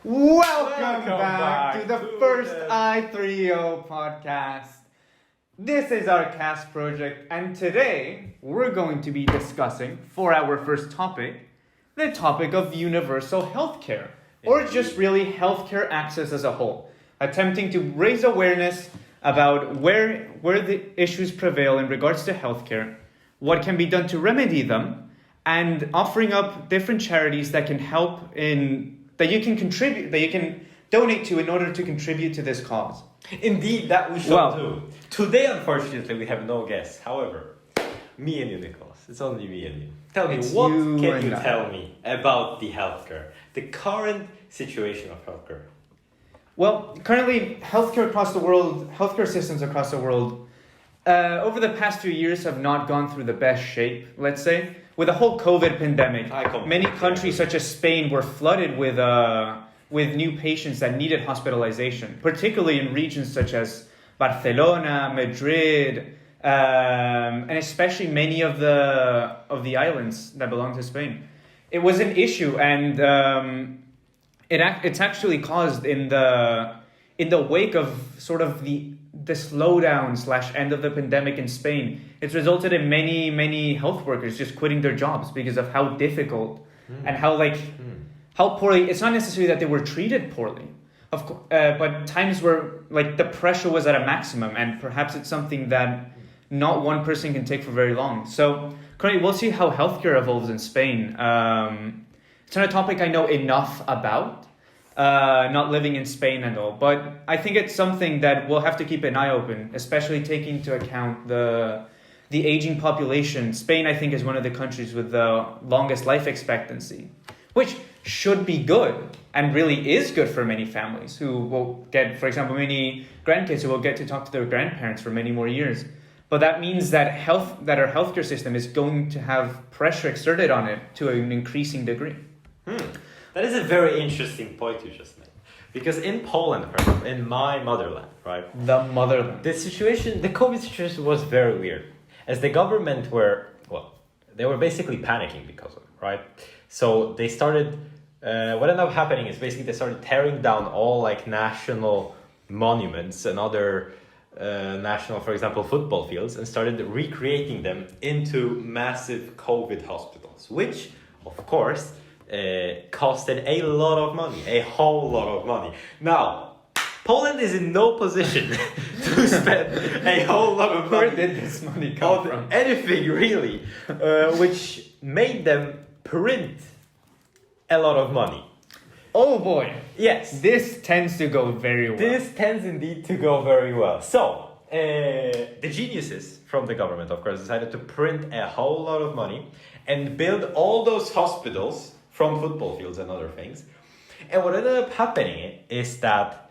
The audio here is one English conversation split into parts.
Welcome back to the first I3O podcast. This is our cast project, and today we're going to be discussing, for our first topic, the topic of universal healthcare, or just really healthcare access as a whole, attempting to raise awareness about where the issues prevail in regards to healthcare, what can be done to remedy them, and offering up different charities that can help that you can donate to in order to contribute to this cause. Indeed, that we shall do. Today, unfortunately, we have no guests. However, me and you, Nicholas. It's only me and you. Tell me, what can you tell me about the healthcare? The current situation of healthcare? Well, currently, healthcare systems across the world, over the past few years have not gone through the best shape, let's say. With the whole COVID pandemic, many countries such as Spain were flooded with new patients that needed hospitalization, particularly in regions such as Barcelona, Madrid, and especially many of the islands that belong to Spain. It was an issue, and it's actually caused in the wake of sort of the slowdown / end of the pandemic in Spain. It's resulted in many health workers just quitting their jobs because of how difficult and how poorly. It's not necessarily that they were treated poorly, of course, but times where the pressure was at a maximum, and perhaps it's something that not one person can take for very long. So currently, we'll see how healthcare evolves in Spain. It's not a topic I know enough about. Not living in Spain and all, but I think it's something that we'll have to keep an eye open, especially taking into account the aging population. Spain, I think, is one of the countries with the longest life expectancy, which should be good and really is good for many families who will get, for example, many grandkids who will get to talk to their grandparents for many more years. But that means that our healthcare system is going to have pressure exerted on it to an increasing degree. That is a very interesting point you just made. Because in Poland, for example, in my motherland, right? The motherland. The COVID situation was very weird. As the government they were basically panicking because of it, right? So they started, what ended up happening is basically they started tearing down all national monuments and other national, for example, football fields, and started recreating them into massive COVID hospitals, which, of course, costed a lot of money, a whole lot of money. Now, Poland is in no position to spend a whole lot of money. Where did this money come from? Anything, really, which made them print a lot of money. Oh boy. Yes. This tends to go very well. This tends indeed to go very well. So, the geniuses from the government, of course, decided to print a whole lot of money and build all those hospitals from football fields and other things. And what ended up happening is that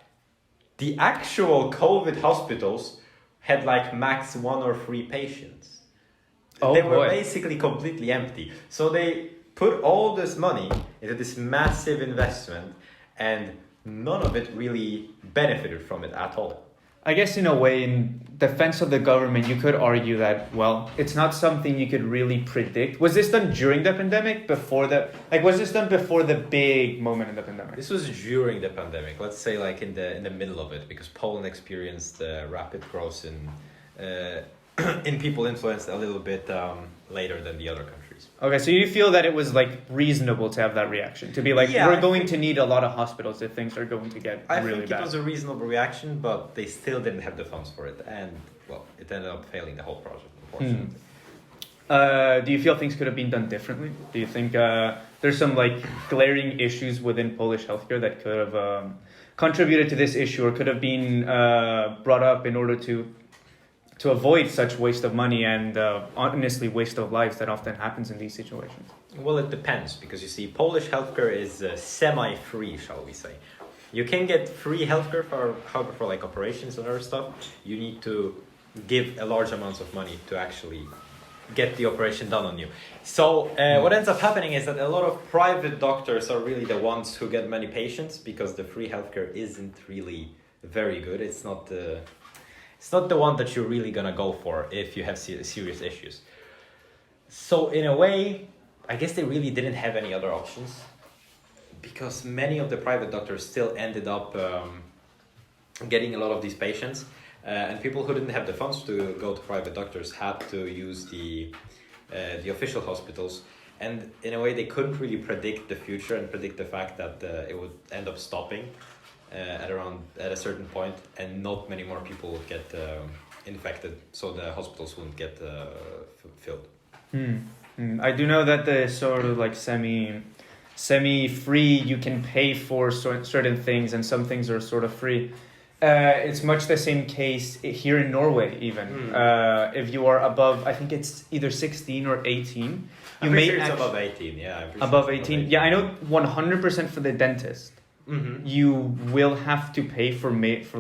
the actual COVID hospitals had max 1 or 3 patients. They were basically completely empty. So they put all this money into this massive investment, and none of it really benefited from it at all. I guess in a way, in defense of the government, you could argue that, it's not something you could really predict. Was this done during the pandemic? Was this done before the big moment in the pandemic? This was during the pandemic. Let's say in the middle of it, because Poland experienced rapid growth in people influenced a little bit later than the other countries. Okay, so you feel that it was reasonable to have that reaction, to be we're going to need a lot of hospitals if things are going to get really bad. I think it was a reasonable reaction, but they still didn't have the funds for it, and it ended up failing the whole project, unfortunately. Do you feel things could have been done differently? Do you think there's some glaring issues within Polish healthcare that could have contributed to this issue, or could have been brought up in order to avoid such waste of money and honestly waste of lives that often happens in these situations? Well, it depends, because you see, Polish healthcare is semi-free, shall we say. You can get free healthcare for operations and other stuff. You need to give a large amounts of money to actually get the operation done on you. So what ends up happening is that a lot of private doctors are really the ones who get many patients, because the free healthcare isn't really very good. It's not the one that you're really gonna go for if you have serious issues. So in a way, I guess they really didn't have any other options, because many of the private doctors still ended up getting a lot of these patients, and people who didn't have the funds to go to private doctors had to use the official hospitals, and in a way they couldn't really predict the future and predict the fact that it would end up stopping at a certain point, and not many more people would get infected, so the hospitals wouldn't get filled. I do know that the sort of like semi-free, you can pay for certain things, and some things are sort of free. It's much the same case here in Norway even. If you are above, I think it's either 16 or 18. I'm pretty sure it's above 18, yeah. Above 18. Yeah, I know 100% for the dentist. You will have to pay for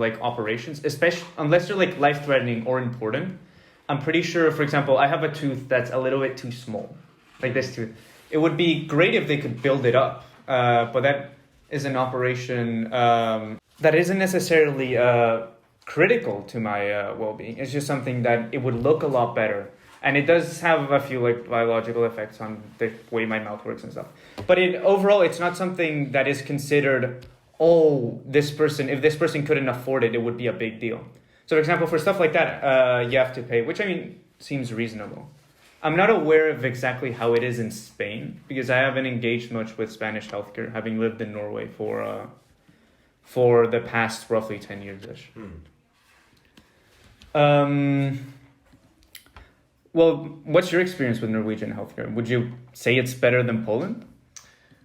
like operations, especially unless they're like life-threatening or important. I'm pretty sure, for example, I have a tooth that's a little bit too small, like this tooth. It would be great if they could build it up, but that is an operation that isn't necessarily critical to my well-being. It's just something that it would look a lot better. And it does have a few like biological effects on the way my mouth works and stuff. But overall, it's not something that is considered, if this person couldn't afford it, it would be a big deal. So for example, for stuff like that, you have to pay, which I mean, seems reasonable. I'm not aware of exactly how it is in Spain, because I haven't engaged much with Spanish healthcare, having lived in Norway for the past roughly 10 years-ish. Well, what's your experience with Norwegian healthcare? Would you say it's better than Poland?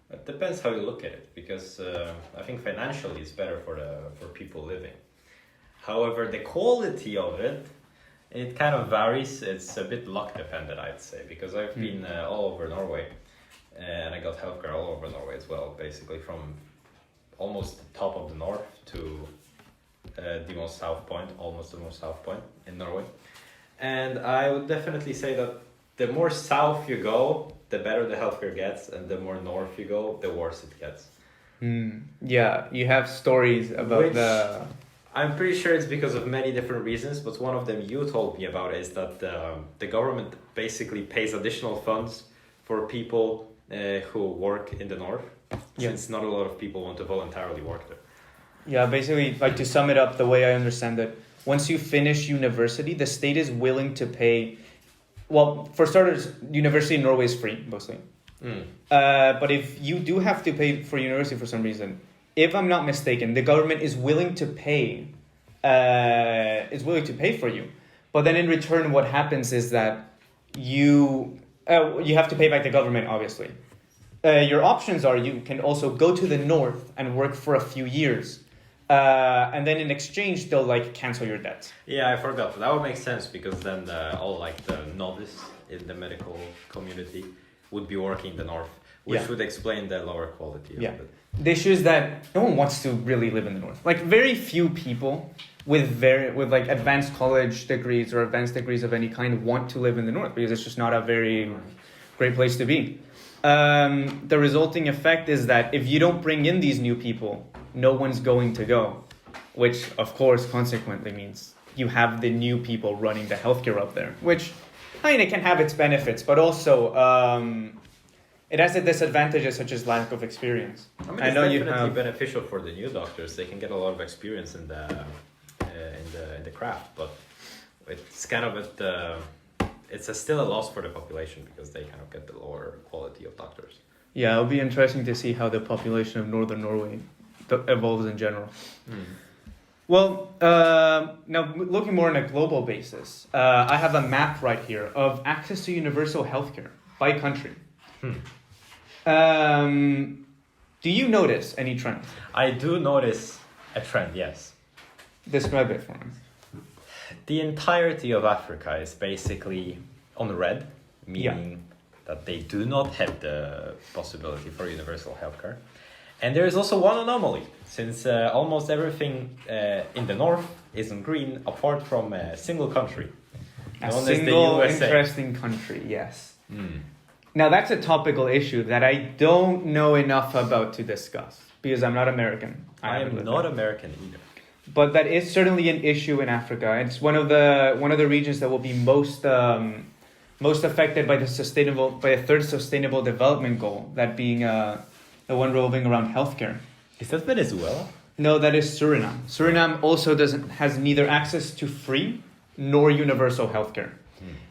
It depends how you look at it, because I think financially it's better for people living. However, the quality of it kind of varies. It's a bit luck dependent, I'd say, because I've been all over Norway, and I got healthcare all over Norway as well, basically from almost the top of the north to the most south point, almost the most south point in Norway. And I would definitely say that the more south you go, the better the healthcare gets, and the more north you go, the worse it gets. Yeah, you have stories about I'm pretty sure it's because of many different reasons, but one of them you told me about is that the government basically pays additional funds for people who work in the north, since not a lot of people want to voluntarily work there. Yeah, basically, like to sum it up, the way I understand it, once you finish university, the state is willing to pay. Well, for starters, university in Norway is free, mostly. But if you do have to pay for university for some reason, if I'm not mistaken, the government is willing to pay. For you, but then in return, what happens is that you have to pay back the government, obviously. Your options are you can also go to the north and work for a few years. And then in exchange, they'll like cancel your debts. Yeah, I forgot. That would make sense, because then all like the novice in the medical community would be working in the north, which would explain the lower quality of it. The issue is that no one wants to really live in the north. Like very few people with like advanced college degrees or advanced degrees of any kind want to live in the north, because it's just not a very great place to be. The resulting effect is that if you don't bring in these new people, no one's going to go, which of course consequently means you have the new people running the healthcare up there, which I mean, it can have its benefits, but also it has the disadvantages such as lack of experience. I mean, it's definitely beneficial for the new doctors. They can get a lot of experience in the craft, but it's kind of still a loss for the population, because they kind of get the lower quality of doctors. Yeah, it'll be interesting to see how the population of northern Norway evolves in general. Well, now looking more on a global basis, I have a map right here of access to universal healthcare by country. Do you notice any trends? I do notice a trend, yes. Describe it for me. The entirety of Africa is basically on red, meaning that they do not have the possibility for universal healthcare. And there is also one anomaly, since almost everything in the north is in green, apart from a single country. A single interesting country, yes. Now that's a topical issue that I don't know enough about to discuss, because I'm not American. I am not American either. But that is certainly an issue in Africa. It's one of the regions that will be most affected by the third sustainable development goal, that being the one revolving around healthcare. Is that Venezuela? No, that is Suriname. Suriname also has neither access to free nor universal healthcare,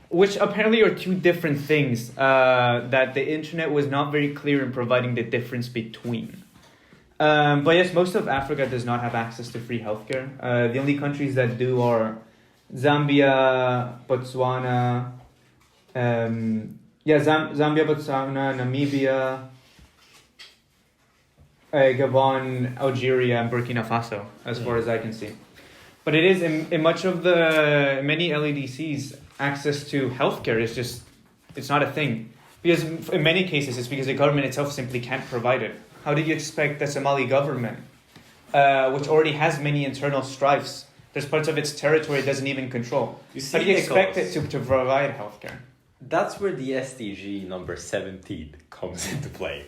which apparently are two different things that the internet was not very clear in providing the difference between. But yes, most of Africa does not have access to free healthcare. The only countries that do are Zambia, Botswana, Zambia, Botswana, Namibia, Gabon, Algeria, and Burkina Faso, as far as I can see. But it is in much of the many LADCs, access to healthcare is just, it's not a thing. Because in many cases, it's because the government itself simply can't provide it. How do you expect the Somali government, which already has many internal strifes, there's parts of its territory it doesn't even control. How do you expect it to provide healthcare? That's where the SDG number 17 comes into play.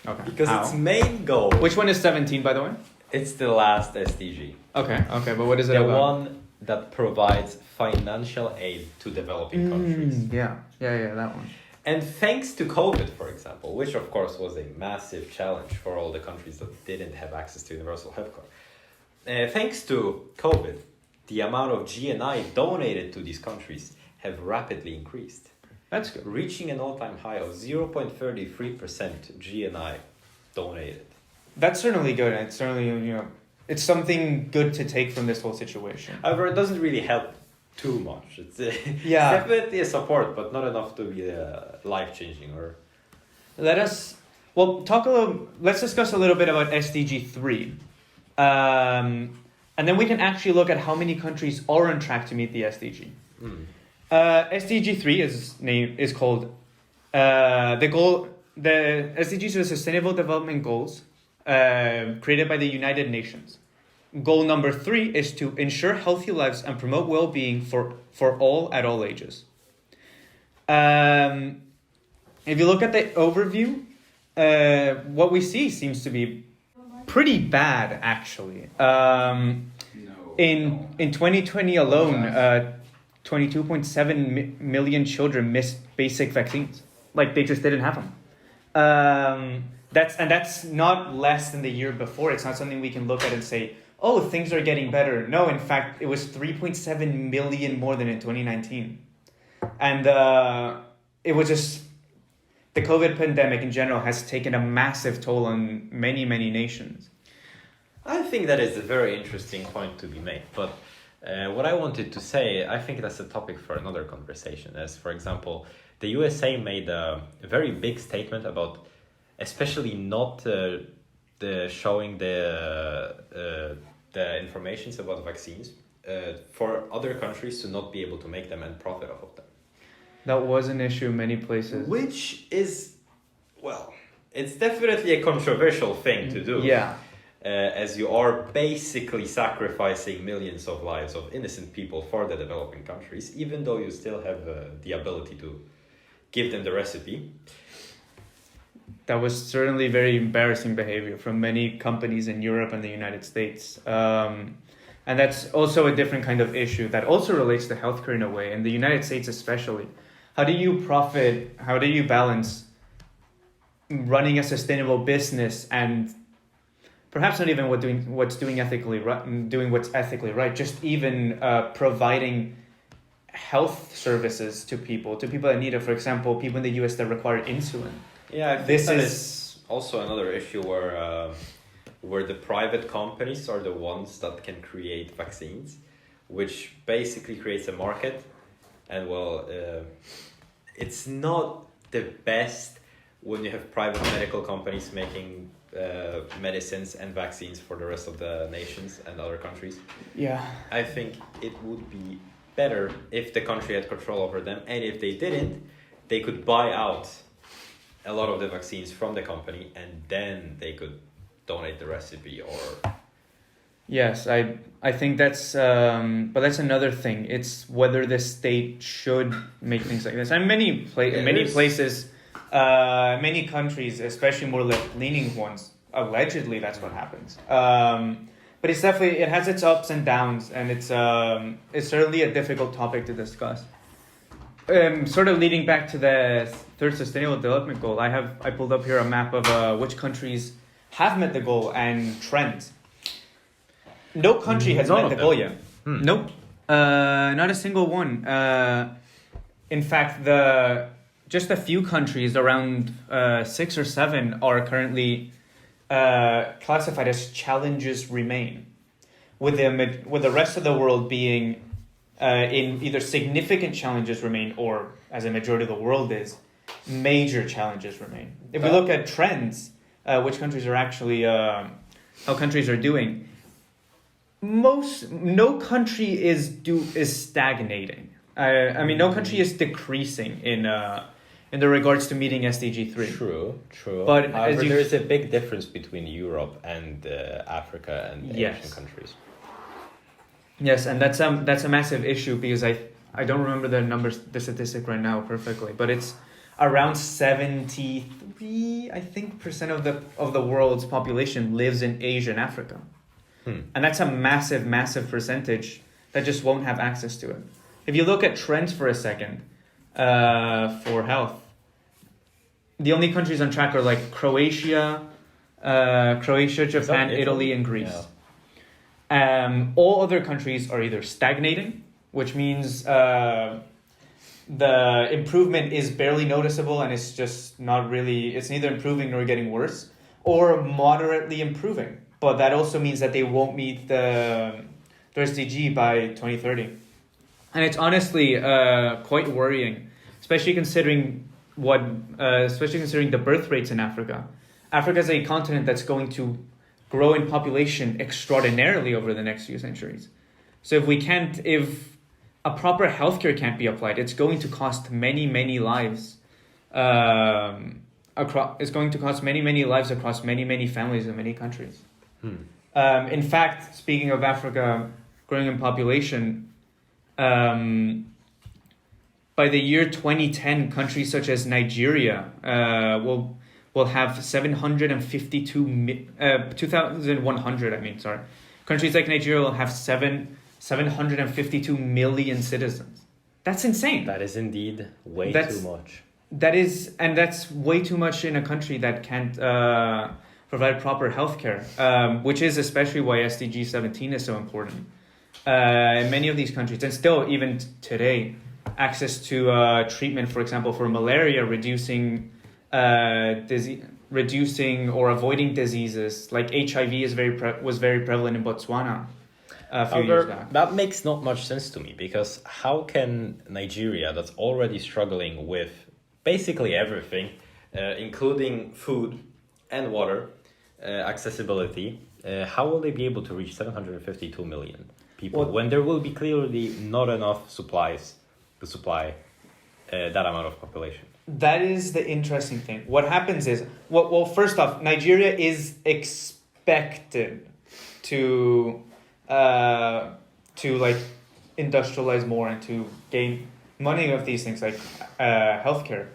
Okay. Because its main goal... Which one is 17, by the way? It's the last SDG. Okay, but what is it the about? one that provides financial aid to developing countries. Yeah, that one. And thanks to COVID, for example, which of course was a massive challenge for all the countries that didn't have access to universal healthcare. Thanks to COVID, the amount of GNI donated to these countries have rapidly increased. That's good. Reaching an all-time high of 0.33% GNI donated. That's certainly good. It's certainly, it's something good to take from this whole situation. However, it doesn't really help too much. It's definitely a support, but not enough to be life-changing. Or let's discuss a little bit about SDG 3. And then we can actually look at how many countries are on track to meet the SDG. SDG 3 is called the SDGs are the Sustainable Development Goals created by the United Nations. Goal number 3 is to ensure healthy lives and promote well-being for all at all ages. If you look at the overview, what we see seems to be pretty bad, actually. In 2020 alone, 22.7 million children missed basic vaccines. Like, they just didn't have them. That's not less than the year before. It's not something we can look at and say, oh, things are getting better. No, in fact, it was 3.7 million more than in 2019. And it was just, the COVID pandemic in general has taken a massive toll on many, many nations. I think that is a very interesting point to be made. But what I wanted to say, I think that's a topic for another conversation. As, for example, the USA made a very big statement about especially not showing the informations about vaccines for other countries to not be able to make them and profit off of them. That was an issue in many places. Which is, well, it's definitely a controversial thing to do. Yeah. As you are basically sacrificing millions of lives of innocent people for the developing countries, even though you still have the ability to give them the recipe. That was certainly very embarrassing behavior from many companies in Europe and the United States. And that's also a different kind of issue that also relates to healthcare in a way, in the United States especially. How do you balance running a sustainable business and perhaps not even doing what's ethically right, just even providing health services to people that need it. For example, people in the US that require insulin. Yeah, this is also another issue where the private companies are the ones that can create vaccines, which basically creates a market. And it's not the best when you have private medical companies making medicines and vaccines for the rest of the nations and other countries. Yeah. I think it would be better if the country had control over them, and if they didn't, they could buy out a lot of the vaccines from the company, and then they could donate the recipe or... Yes, I think that's but that's another thing. It's whether the state should make things like this. And many places, many countries, especially more left-leaning ones, allegedly that's what happens. But it's definitely, it has its ups and downs, and it's certainly a difficult topic to discuss. Sort of leading back to the third sustainable development goal, I pulled up here a map of which countries have met the goal and trends. No country has met the goal yet. Nope. Not a single one. In fact, just a few countries, around 6 or 7, are currently classified as challenges remain, with the rest of the world being in either significant challenges remain or, as a majority of the world is, major challenges remain. If we look at trends, which countries are actually how countries are doing, no country is stagnating. I mean, no country is decreasing in the regards to meeting SDG 3. True. But however, there is a big difference between Europe and Africa and Asian countries. Yes, and that's a massive issue because I don't remember the statistic right now perfectly, but it's around 73, I think, % of the world's population lives in Asia and Africa. And that's a massive percentage that just won't have access to it. If you look at trends for a second, for health, the only countries on track are like Croatia, Japan, Italy, and Greece. Yeah. All other countries are either stagnating, which means the improvement is barely noticeable and it's just not really, it's neither improving nor getting worse, or moderately improving. But that also means that they won't meet the SDG by 2030. And it's honestly quite worrying, especially considering the birth rates in Africa. Africa is a continent that's going to grow in population extraordinarily over the next few centuries. So if a proper healthcare can't be applied, it's going to cost many lives. It's going to cost many lives across many families in many countries. In fact, speaking of Africa growing in population, by the year 2010, countries such as Nigeria will have 2,100. Countries like Nigeria will have 752 million citizens. That's insane. That is indeed too much. That's way too much in a country that can't provide proper healthcare, which is especially why SDG 17 is so important. In many of these countries, and still even today, access to treatment, for example, for malaria, reducing or avoiding diseases like HIV was very prevalent in Botswana a few years back. That makes not much sense to me, because how can Nigeria, that's already struggling with basically everything, including food and water, accessibility, how will they be able to reach 752 million people when there will be clearly not enough supplies to supply that amount of population? That is the interesting thing. What happens is, first off, Nigeria is expected to like industrialize more and to gain money of these things like healthcare.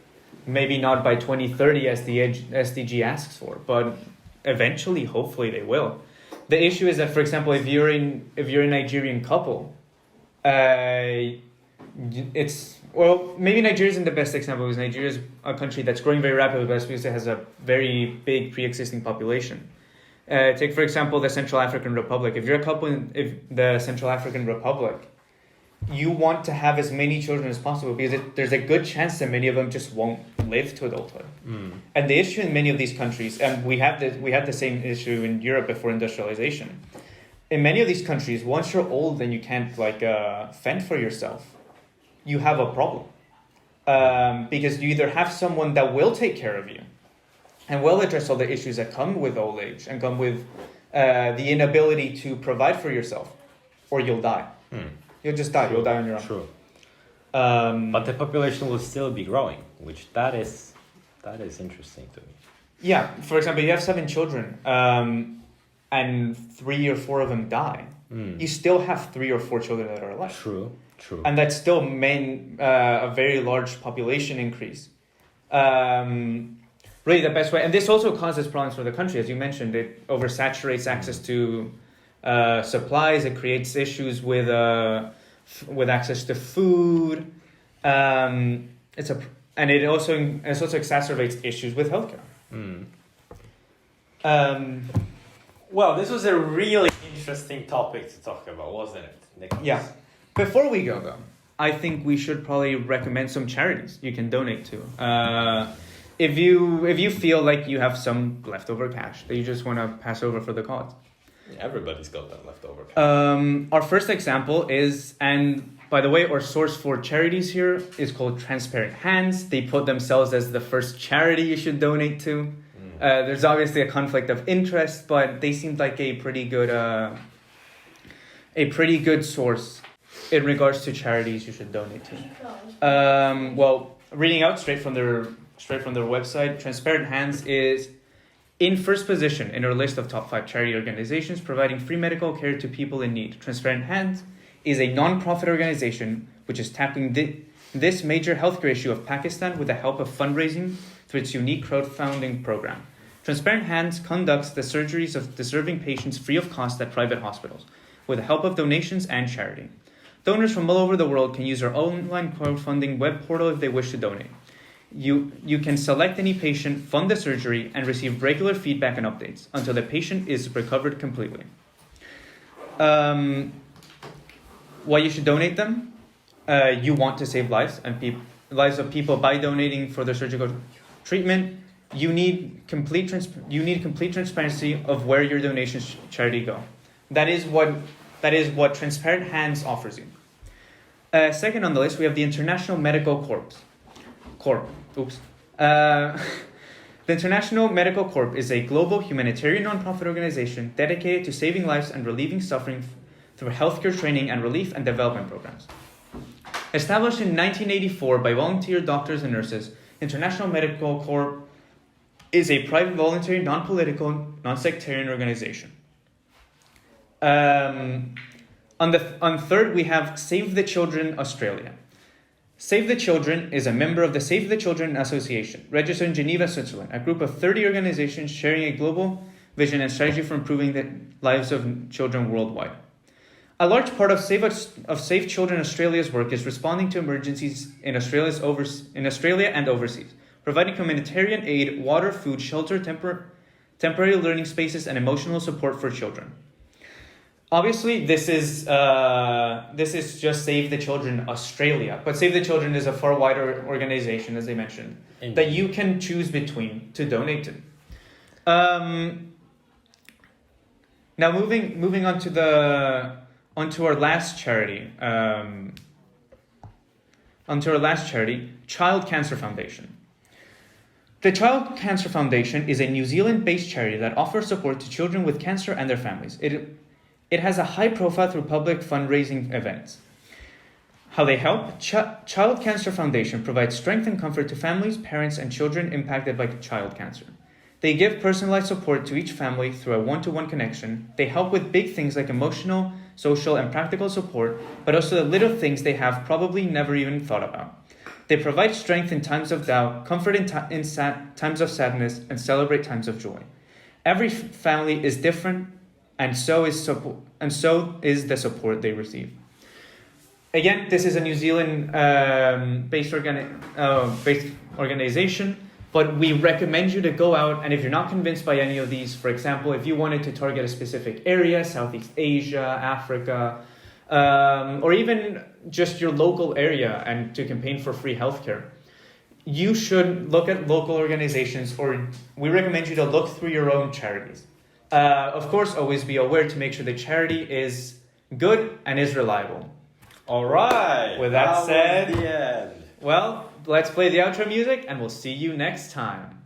Maybe not by 2030 as the SDG asks for, but eventually, hopefully, they will. The issue is that, for example, if you're a Nigerian couple, maybe Nigeria isn't the best example because Nigeria is a country that's growing very rapidly, but because it has a very big pre-existing population. Take, for example, the Central African Republic. If you're a couple in the Central African Republic, you want to have as many children as possible because there's a good chance that many of them just won't live to adulthood. And the issue in many of these countries, and we had the same issue in Europe before industrialization. In many of these countries, once you're old and you can't fend for yourself, you have a problem. Because you either have someone that will take care of you and will address all the issues that come with old age and come with the inability to provide for yourself, or you'll die. You'll just die. You'll die on your own. True. But the population will still be growing, which that is interesting to me. Yeah. For example, you have 7 children, and 3 or 4 of them die. You still have 3 or 4 children that are alive. True. And that's still a very large population increase. Really, the best way, and this also causes problems for the country, as you mentioned. It oversaturates access to supplies. It creates issues with access to food. It's a and it also exacerbates issues with healthcare. Well, this was a really interesting topic to talk about, wasn't it, Nicholas? Yeah. Before we go, though, I think we should probably recommend some charities you can donate to. If you feel like you have some leftover cash that you just want to pass over for the cause. Everybody's got that leftover cash. Our first example is, and by the way, our source for charities here is called Transparent Hands. They put themselves as the first charity you should donate to. There's obviously a conflict of interest, but they seemed like a pretty good source in regards to charities you should donate to. Well, reading out straight from their website, Transparent Hands is in first position in our list of top 5 charity organizations providing free medical care to people in need. Transparent Hands is a non-profit organization which is tackling this major healthcare issue of Pakistan with the help of fundraising through its unique crowdfunding program. Transparent Hands conducts the surgeries of deserving patients free of cost at private hospitals with the help of donations and charity. Donors from all over the world can use our online crowdfunding web portal if they wish to donate. You can select any patient, fund the surgery, and receive regular feedback and updates until the patient is recovered completely. Why you should donate them? You want to save lives and lives of people by donating for their surgical treatment. You need complete transparency of where your donations charity go. That is what Transparent Hands offers you. Second on the list, we have the International Medical Corps. The International Medical Corps is a global humanitarian nonprofit organization dedicated to saving lives and relieving suffering through healthcare training and relief and development programs. Established in 1984 by volunteer doctors and nurses, International Medical Corps is a private, voluntary, non-political, non-sectarian organization. On third, we have Save the Children Australia. Save the Children is a member of the Save the Children Association, registered in Geneva, Switzerland, a group of 30 organizations sharing a global vision and strategy for improving the lives of children worldwide. A large part of Save Children Australia's work is responding to emergencies in Australia and overseas, providing humanitarian aid, water, food, shelter, temporary learning spaces, and emotional support for children. Obviously, this is just Save the Children Australia, but Save the Children is a far wider organization, as I mentioned, that you can choose between to donate to. Now, moving on to our last charity. Child Cancer Foundation. The Child Cancer Foundation is a New Zealand-based charity that offers support to children with cancer and their families. It has a high profile through public fundraising events. How they help? Child Cancer Foundation provides strength and comfort to families, parents, and children impacted by child cancer. They give personalized support to each family through a one-to-one connection. They help with big things like emotional, social, and practical support, but also the little things they have probably never even thought about. They provide strength in times of doubt, comfort in times of sadness, and celebrate times of joy. Every family is different, and so is the support they receive. Again, this is a New Zealand based organization, but we recommend you to go out, and if you're not convinced by any of these, for example, if you wanted to target a specific area, Southeast Asia, Africa, or even just your local area and to campaign for free healthcare, you should look at local organizations, or we recommend you to look through your own charities. Of course, always be aware to make sure the charity is good and is reliable. All right. With that said, was the end. Well, let's play the outro music and we'll see you next time.